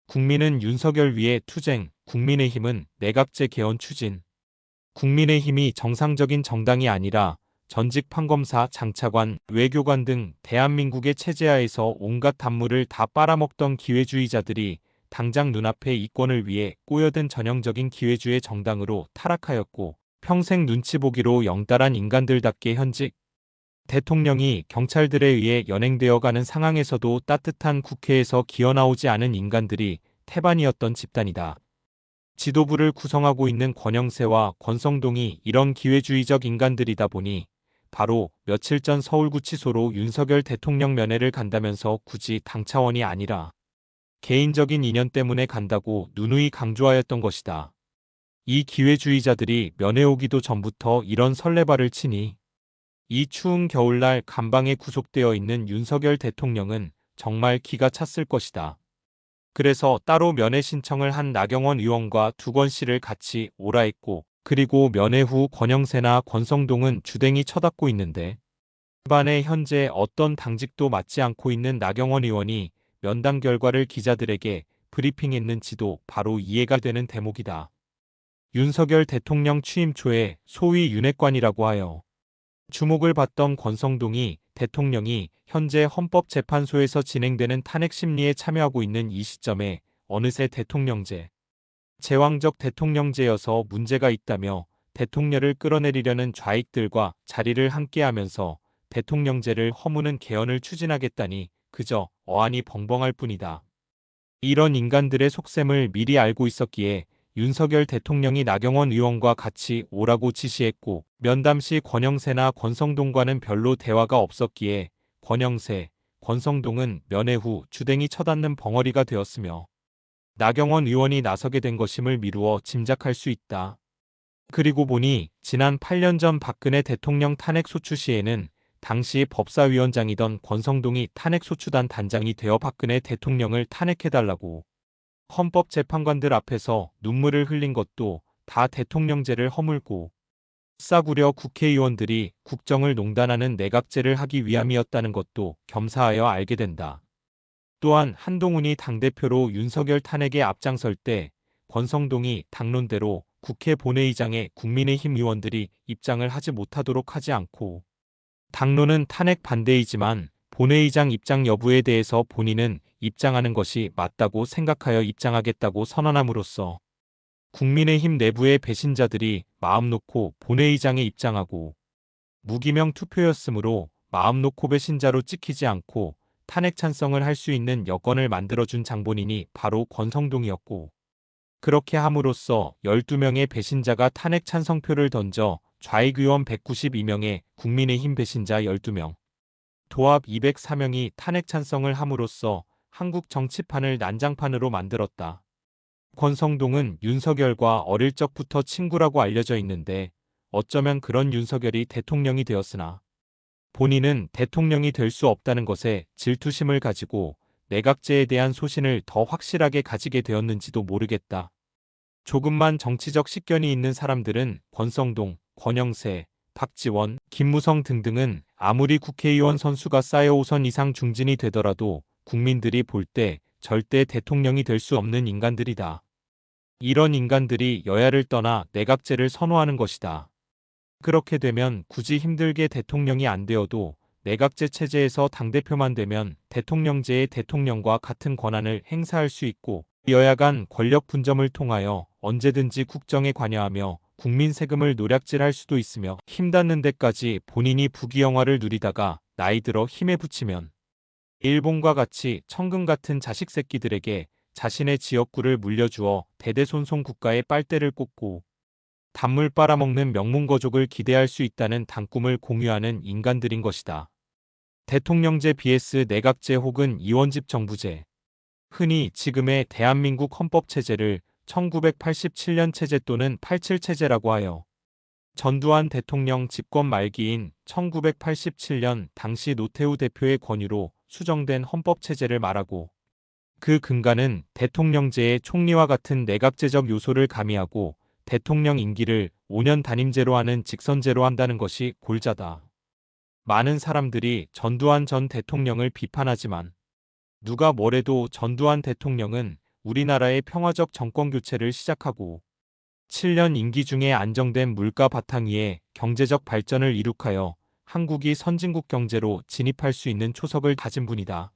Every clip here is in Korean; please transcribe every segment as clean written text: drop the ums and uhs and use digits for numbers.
국민은 윤석열 위에 투쟁, 국민의힘은 내각제 개헌 추진. 국민의힘이 정상적인 정당이 아니라 전직 판검사, 장차관, 외교관 등 대한민국의 체제하에서 온갖 단물을 다 빨아먹던 기회주의자들이 당장 눈앞의 이권을 위해 꼬여든 전형적인 기회주의 정당으로 타락하였고, 평생 눈치 보기로 영달한 인간들답게 현직 대통령이 경찰들에 의해 연행되어 가는 상황에서도 따뜻한 국회에서 기어나오지 않은 인간들이 태반이었던 집단이다. 지도부를 구성하고 있는 권영세와 권성동이 이런 기회주의적 인간들이다 보니 바로 며칠 전 서울구치소로 윤석열 대통령 면회를 간다면서 굳이 당 차원이 아니라 개인적인 인연 때문에 간다고 누누이 강조하였던 것이다. 이 기회주의자들이 면회 오기도 전부터 이런 설레발을 치니 이 추운 겨울날 감방에 구속되어 있는 윤석열 대통령은 정말 기가 찼을 것이다. 그래서 따로 면회 신청을 한 나경원 의원과 두건 씨를 같이 오라 했고, 그리고 면회 후 권영세나 권성동은 주댕이 쳐닫고 있는데, 반에 현재 어떤 당직도 맡지 않고 있는 나경원 의원이 면담 결과를 기자들에게 브리핑했는지도 바로 이해가 되는 대목이다. 윤석열 대통령 취임 초에 소위 윤핵관이라고 하여 주목을 받던 권성동이 대통령이 현재 헌법재판소에서 진행되는 탄핵 심리에 참여하고 있는 이 시점에 어느새 대통령제, 제왕적 대통령제여서 문제가 있다며 대통령을 끌어내리려는 좌익들과 자리를 함께하면서 대통령제를 허무는 개헌을 추진하겠다니 그저 어안이 벙벙할 뿐이다. 이런 인간들의 속셈을 미리 알고 있었기에 윤석열 대통령이 나경원 의원과 같이 오라고 지시했고, 면담 시 권영세나 권성동과는 별로 대화가 없었기에 권영세, 권성동은 면회 후 주댕이 쳐닫는 벙어리가 되었으며 나경원 의원이 나서게 된 것임을 미루어 짐작할 수 있다. 그리고 보니 지난 8년 전 박근혜 대통령 탄핵소추 시에는 당시 법사위원장이던 권성동이 탄핵소추단 단장이 되어 박근혜 대통령을 탄핵해달라고 헌법재판관들 앞에서 눈물을 흘린 것도 다 대통령제를 허물고 싸구려 국회의원들이 국정을 농단하는 내각제를 하기 위함이었다는 것도 겸사하여 알게 된다. 또한 한동훈이 당대표로 윤석열 탄핵에 앞장설 때 권성동이 당론대로 국회 본회의장에 국민의힘 의원들이 입장을 하지 못하도록 하지 않고, 당론은 탄핵 반대이지만 본회의장 입장 여부에 대해서 본인은 입장하는 것이 맞다고 생각하여 입장하겠다고 선언함으로써 국민의힘 내부의 배신자들이 마음 놓고 본회의장에 입장하고, 무기명 투표였으므로 마음 놓고 배신자로 찍히지 않고 탄핵 찬성을 할 수 있는 여건을 만들어준 장본인이 바로 권성동이었고, 그렇게 함으로써 12명의 배신자가 탄핵 찬성표를 던져 좌익 의원 192명에 국민의힘 배신자 12명, 도합 204명이 탄핵 찬성을 함으로써 한국 정치판을 난장판으로 만들었다. 권성동은 윤석열과 어릴 적부터 친구라고 알려져 있는데 어쩌면 그런 윤석열이 대통령이 되었으나 본인은 대통령이 될 수 없다는 것에 질투심을 가지고 내각제에 대한 소신을 더 확실하게 가지게 되었는지도 모르겠다. 조금만 정치적 식견이 있는 사람들은 권성동, 권영세, 박지원, 김무성 등등은 아무리 국회의원 선수가 쌓여 5선 이상 중진이 되더라도 국민들이 볼 때 절대 대통령이 될 수 없는 인간들이다. 이런 인간들이 여야를 떠나 내각제를 선호하는 것이다. 그렇게 되면 굳이 힘들게 대통령이 안 되어도 내각제 체제에서 당대표만 되면 대통령제의 대통령과 같은 권한을 행사할 수 있고, 여야 간 권력 분점을 통하여 언제든지 국정에 관여하며 국민 세금을 노략질할 수도 있으며, 힘닿는 데까지 본인이 부귀영화를 누리다가 나이 들어 힘에 부치면 일본과 같이 천금 같은 자식 새끼들에게 자신의 지역구를 물려주어 대대손손 국가의 빨대를 꽂고 단물 빨아먹는 명문거족을 기대할 수 있다는 단꿈을 공유하는 인간들인 것이다. 대통령제 vs 내각제 혹은 이원집 정부제. 흔히 지금의 대한민국 헌법체제를 1987년 체제 또는 87체제라고 하여 전두환 대통령 집권 말기인 1987년 당시 노태우 대표의 권유로 수정된 헌법체제를 말하고, 그 근간은 대통령제의 총리와 같은 내각제적 요소를 가미하고 대통령 임기를 5년 단임제로 하는 직선제로 한다는 것이 골자다. 많은 사람들이 전두환 전 대통령을 비판하지만 누가 뭐래도 전두환 대통령은 우리나라의 평화적 정권 교체를 시작하고 7년 임기 중에 안정된 물가 바탕 위에 경제적 발전을 이룩하여 한국이 선진국 경제로 진입할 수 있는 초석을 다진 분이다.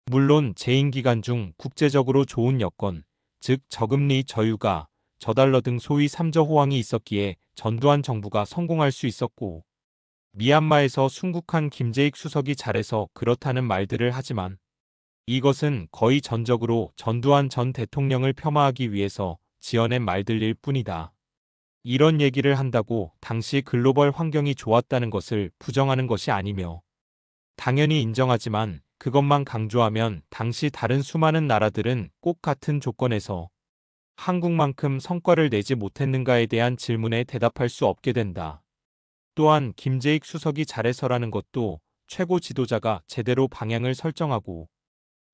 물론 재임 기간 중 국제적으로 좋은 여건, 즉 저금리, 저유가, 저달러 등 소위 3저 호황이 있었기에 전두환 정부가 성공할 수 있었고, 미얀마에서 순국한 김재익 수석이 잘해서 그렇다는 말들을 하지만 이것은 거의 전적으로 전두환 전 대통령을 폄하하기 위해서 지어낸 말들일 뿐이다. 이런 얘기를 한다고 당시 글로벌 환경이 좋았다는 것을 부정하는 것이 아니며 당연히 인정하지만 그것만 강조하면 당시 다른 수많은 나라들은 꼭 같은 조건에서 한국만큼 성과를 내지 못했는가에 대한 질문에 대답할 수 없게 된다. 또한 김재익 수석이 잘해서라는 것도 최고 지도자가 제대로 방향을 설정하고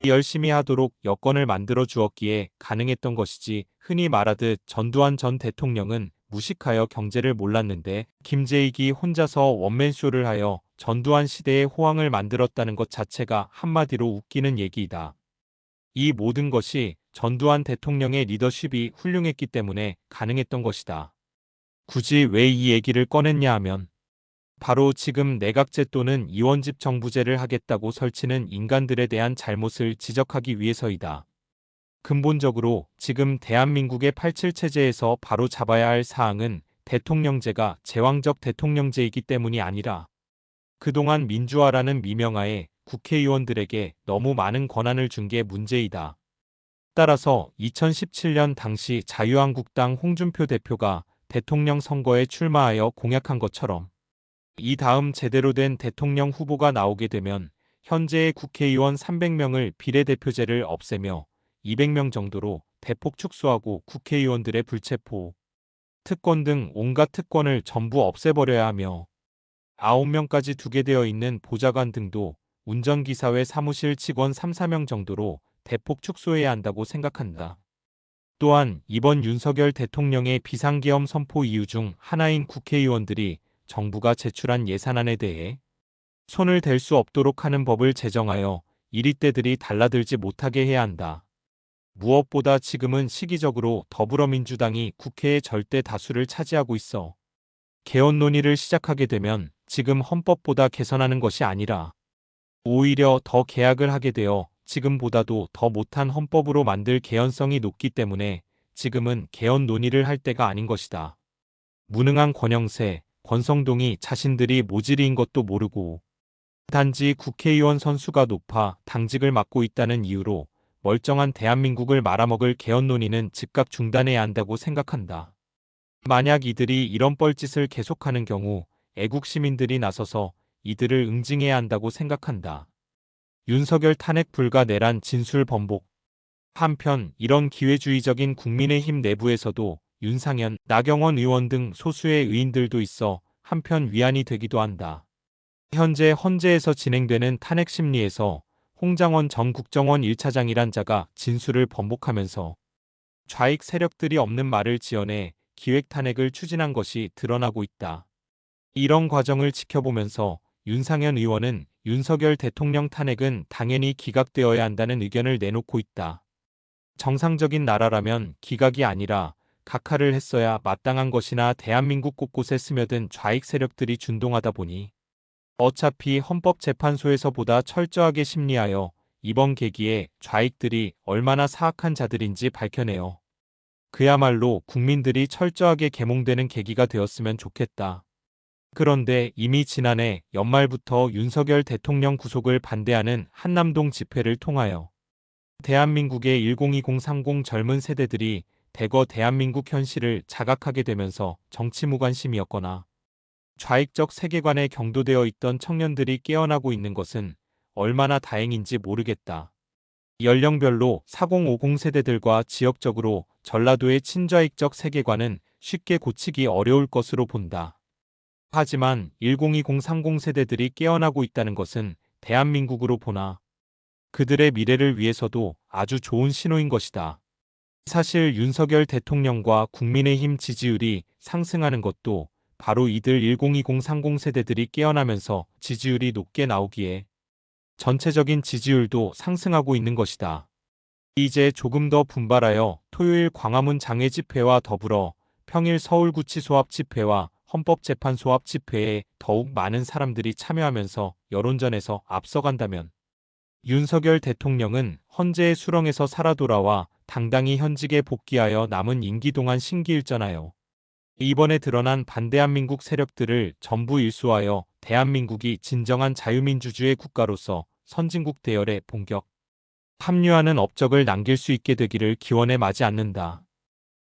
열심히 하도록 여건을 만들어 주었기에 가능했던 것이지 흔히 말하듯 전두환 전 대통령은 무식하여 경제를 몰랐는데 김재익이 혼자서 원맨쇼를 하여 전두환 시대의 호황을 만들었다는 것 자체가 한마디로 웃기는 얘기이다. 이 모든 것이 전두환 대통령의 리더십이 훌륭했기 때문에 가능했던 것이다. 굳이 왜 이 얘기를 꺼냈냐 하면 바로 지금 내각제 또는 이원집 정부제를 하겠다고 설치는 인간들에 대한 잘못을 지적하기 위해서이다. 근본적으로 지금 대한민국의 87 체제에서 바로 잡아야 할 사항은 대통령제가 제왕적 대통령제이기 때문이 아니라 그동안 민주화라는 미명하에 국회의원들에게 너무 많은 권한을 준 게 문제이다. 따라서 2017년 당시 자유한국당 홍준표 대표가 대통령 선거에 출마하여 공약한 것처럼 이 다음 제대로 된 대통령 후보가 나오게 되면 현재의 국회의원 300명을 비례대표제를 없애며 200명 정도로 대폭 축소하고 국회의원들의 불체포, 특권 등 온갖 특권을 전부 없애버려야 하며 9명까지 두게 되어 있는 보좌관 등도 운전기사회 사무실 직원 3, 4명 정도로 대폭 축소해야 한다고 생각한다. 또한 이번 윤석열 대통령의 비상계엄 선포 이유 중 하나인 국회의원들이 정부가 제출한 예산안에 대해 손을 댈 수 없도록 하는 법을 제정하여 이리때들이 달라들지 못하게 해야 한다. 무엇보다 지금은 시기적으로 더불어민주당이 국회의 절대 다수를 차지하고 있어 개헌 논의를 시작하게 되면 지금 헌법보다 개선하는 것이 아니라 오히려 더 개혁을 하게 되어 지금보다도 더 못한 헌법으로 만들 개연성이 높기 때문에 지금은 개헌 논의를 할 때가 아닌 것이다. 무능한 권영세, 권성동이 자신들이 모질이인 것도 모르고 단지 국회의원 선수가 높아 당직을 맡고 있다는 이유로 멀쩡한 대한민국을 말아먹을 개헌 논의는 즉각 중단해야 한다고 생각한다. 만약 이들이 이런 뻘짓을 계속하는 경우 애국 시민들이 나서서 이들을 응징해야 한다고 생각한다. 윤석열 탄핵 불가 내란 진술 번복. 한편 이런 기회주의적인 국민의힘 내부에서도 윤상현, 나경원 의원 등 소수의 의인들도 있어 한편 위안이 되기도 한다. 현재 헌재에서 진행되는 탄핵 심리에서 홍장원 전 국정원 1차장이란 자가 진술을 번복하면서 좌익 세력들이 없는 말을 지어내 기획 탄핵을 추진한 것이 드러나고 있다. 이런 과정을 지켜보면서 윤상현 의원은 윤석열 대통령 탄핵은 당연히 기각되어야 한다는 의견을 내놓고 있다. 정상적인 나라라면 기각이 아니라 각하를 했어야 마땅한 것이나 대한민국 곳곳에 스며든 좌익 세력들이 준동하다 보니 어차피 헌법재판소에서보다 철저하게 심리하여 이번 계기에 좌익들이 얼마나 사악한 자들인지 밝혀내어 그야말로 국민들이 철저하게 계몽되는 계기가 되었으면 좋겠다. 그런데 이미 지난해 연말부터 윤석열 대통령 구속을 반대하는 한남동 집회를 통하여 대한민국의 1020-30 젊은 세대들이 대거 대한민국 현실을 자각하게 되면서 정치무관심이었거나 좌익적 세계관에 경도되어 있던 청년들이 깨어나고 있는 것은 얼마나 다행인지 모르겠다. 연령별로 4050 세대들과 지역적으로 전라도의 친좌익적 세계관은 쉽게 고치기 어려울 것으로 본다. 하지만 1020-30 세대들이 깨어나고 있다는 것은 대한민국으로 보나 그들의 미래를 위해서도 아주 좋은 신호인 것이다. 사실 윤석열 대통령과 국민의힘 지지율이 상승하는 것도 바로 이들 1020-30 세대들이 깨어나면서 지지율이 높게 나오기에 전체적인 지지율도 상승하고 있는 것이다. 이제 조금 더 분발하여 토요일 광화문 장외 집회와 더불어 평일 서울구치소앞 집회와 헌법재판소 앞 집회에 더욱 많은 사람들이 참여하면서 여론전에서 앞서간다면 윤석열 대통령은 헌재의 수렁에서 살아 돌아와 당당히 현직에 복귀하여 남은 임기 동안 심기일전하여 이번에 드러난 반대한민국 세력들을 전부 일소하여 대한민국이 진정한 자유민주주의 국가로서 선진국 대열에 본격 합류하는 업적을 남길 수 있게 되기를 기원해 마지 않는다.